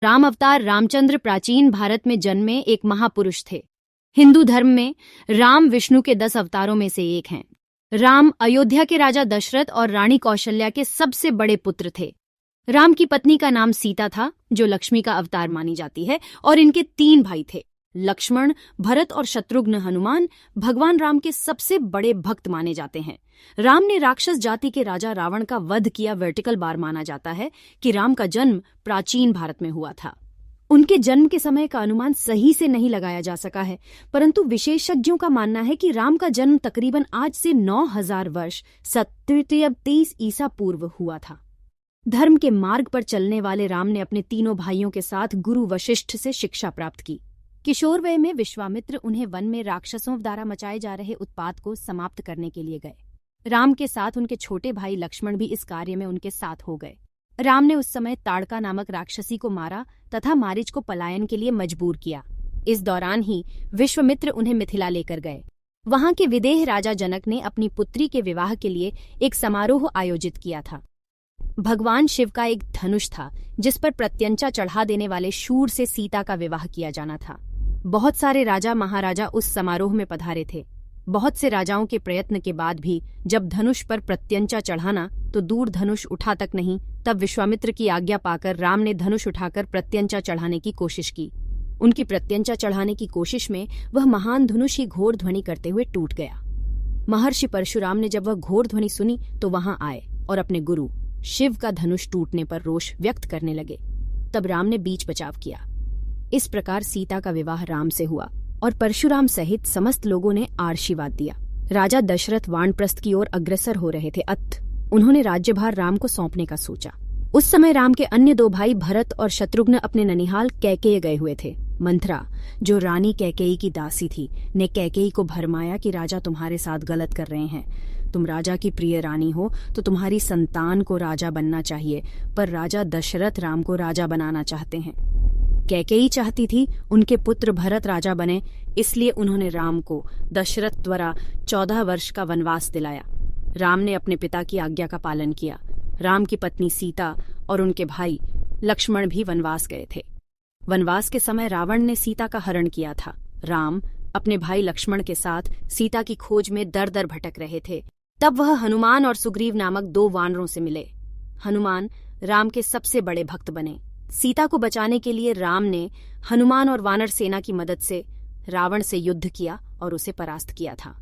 राम अवतार रामचंद्र प्राचीन भारत में जन्मे एक महापुरुष थे। हिंदू धर्म में राम विष्णु के 10 अवतारों में से एक हैं। राम अयोध्या के राजा दशरथ और रानी कौशल्या के सबसे बड़े पुत्र थे। राम की पत्नी का नाम सीता था, जो लक्ष्मी का अवतार मानी जाती है, और इनके 3 भाई थे, लक्ष्मण, भरत और शत्रुघ्न। हनुमान भगवान राम के सबसे बड़े भक्त माने जाते हैं। राम ने राक्षस जाति के राजा रावण का वध किया। वर्टिकल बार माना जाता है कि राम का जन्म प्राचीन भारत में हुआ था। उनके जन्म के समय का अनुमान सही से नहीं लगाया जा सका है, परंतु विशेषज्ञों का मानना है कि राम का जन्म तकरीबन आज से 9000 वर्ष 23 ईसा पूर्व हुआ था। धर्म के मार्ग पर चलने वाले राम ने अपने तीनों भाइयों के साथ गुरु वशिष्ठ से शिक्षा प्राप्त की। किशोर वय में विश्वामित्र उन्हें वन में राक्षसों द्वारा मचाए जा रहे उत्पात को समाप्त करने के लिए गए। राम के साथ उनके छोटे भाई लक्ष्मण भी इस कार्य में उनके साथ हो गए। राम ने उस समय ताड़का नामक राक्षसी को मारा तथा मारीच को पलायन के लिए मजबूर किया। इस दौरान ही विश्वामित्र उन्हें मिथिला लेकर गए। वहां के विदेह राजा जनक ने अपनी पुत्री के विवाह के लिए एक समारोह आयोजित किया था। भगवान शिव का एक धनुष था, जिस पर प्रत्यंचा चढ़ा देने वाले शूर से सीता का विवाह किया जाना था। बहुत सारे राजा महाराजा उस समारोह में पधारे थे। बहुत से राजाओं के प्रयत्न के बाद भी जब धनुष पर प्रत्यंचा चढ़ाना तो दूर धनुष उठा तक नहीं, तब विश्वामित्र की आज्ञा पाकर राम ने धनुष उठाकर प्रत्यंचा चढ़ाने की कोशिश की। उनकी प्रत्यंचा चढ़ाने की कोशिश में वह महान धनुष ही घोर ध्वनि करते हुए टूट गया। महर्षि परशुराम ने जब वह घोर ध्वनि सुनी तो वहां आए और अपने गुरु शिव का धनुष टूटने पर रोष व्यक्त करने लगे। तब राम ने बीच बचाव किया। इस प्रकार सीता का विवाह राम से हुआ और परशुराम सहित समस्त लोगों ने आशीर्वाद दिया। राजा दशरथ वानप्रस्थ की ओर अग्रसर हो रहे थे। उन्होंने राज्यभार राम को सौंपने का सोचा। उस समय राम के अन्य 2 भाई भरत और शत्रुघ्न अपने ननिहाल कैकेय गए हुए थे। मंथरा, जो रानी कैकेयी की दासी थी, ने कैकेयी को भरमाया कि राजा तुम्हारे साथ गलत कर रहे हैं। तुम राजा की प्रिय रानी हो तो तुम्हारी संतान को राजा बनना चाहिए, पर राजा दशरथ राम को राजा बनाना चाहते हैं। कैकेयी चाहती थी उनके पुत्र भरत राजा बने, इसलिए उन्होंने राम को दशरथ द्वारा 14 वर्ष का वनवास दिलाया। राम ने अपने पिता की आज्ञा का पालन किया। राम की पत्नी सीता और उनके भाई लक्ष्मण भी वनवास गए थे। वनवास के समय रावण ने सीता का हरण किया था। राम अपने भाई लक्ष्मण के साथ सीता की खोज में दर-दर भटक रहे थे। तब वह हनुमान और सुग्रीव नामक 2 वानरों से मिले। हनुमान राम के सबसे बड़े भक्त बने। सीता को बचाने के लिए राम ने हनुमान और वानर सेना की मदद से रावण से युद्ध किया और उसे परास्त किया था।